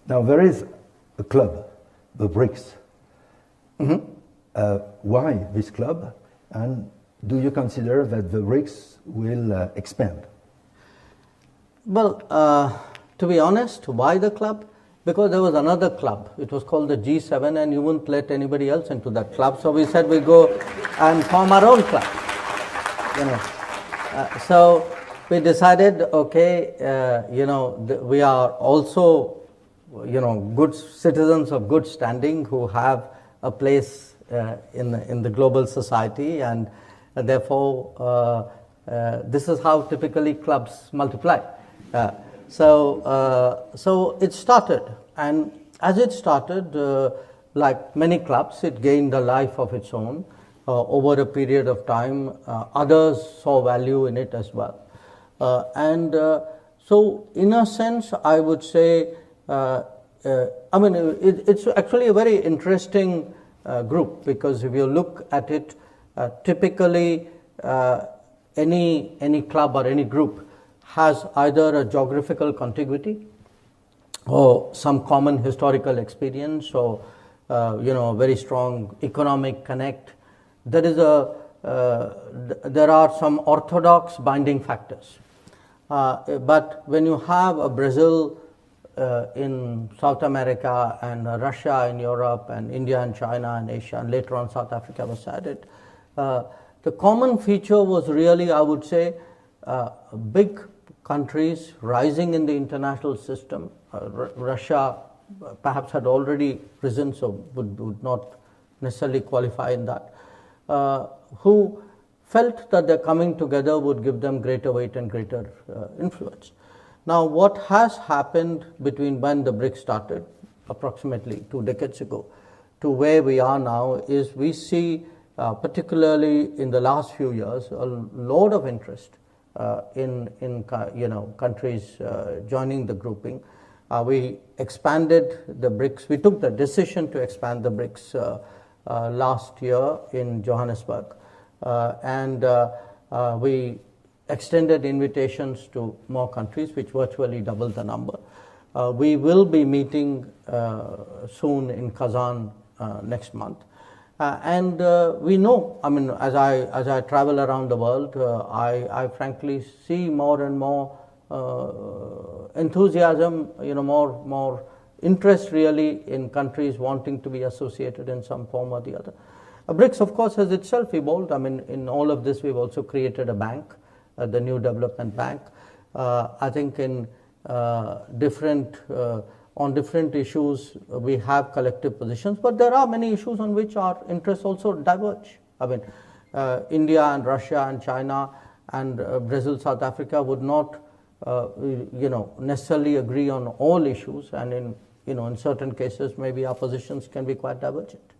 Now there is a club, the BRICS. Why this club, and do you consider that the BRICS will expand? Well, to be honest, why the club? Because there was another club. It was called the G7, and you wouldn't let anybody else into that club. So we said we go and form our own club. So we decided, okay, we are also, good citizens of good standing who have a place in the global society, and therefore this is how typically clubs multiply. So it started, and as it started, like many clubs, it gained a life of its own. Over a period of time, others saw value in it as well. So in a sense, I would say, it's actually a very interesting group, because if you look at it, typically any club or any group has either a geographical contiguity or some common historical experience, or a very strong economic connect. There are some orthodox binding factors. But when you have a Brazil in South America, and Russia in Europe, and India and China and Asia, and later on South Africa was added, the common feature was really, I would say, big countries rising in the international system. Russia perhaps had already risen, so would not necessarily qualify in that, who felt that their coming together would give them greater weight and greater influence. Now, what has happened between when the BRICS started, approximately 2 decades ago, to where we are now, is we see, particularly in the last few years, a lot of interest in countries joining the grouping. We expanded the BRICS. We took the decision to expand the BRICS last year in Johannesburg, and we extended invitations to more countries, which virtually doubled the number. We will be meeting soon in Kazan next month. And we know, as I travel around the world, I frankly see more and more enthusiasm, more interest really in countries wanting to be associated in some form or the other. BRICS, of course, has itself evolved. In all of this, we've also created a bank, the New Development Bank. I think on different issues, we have collective positions, but there are many issues on which our interests also diverge. India and Russia and China and Brazil, South Africa would not, necessarily agree on all issues, and in certain cases, maybe our positions can be quite divergent.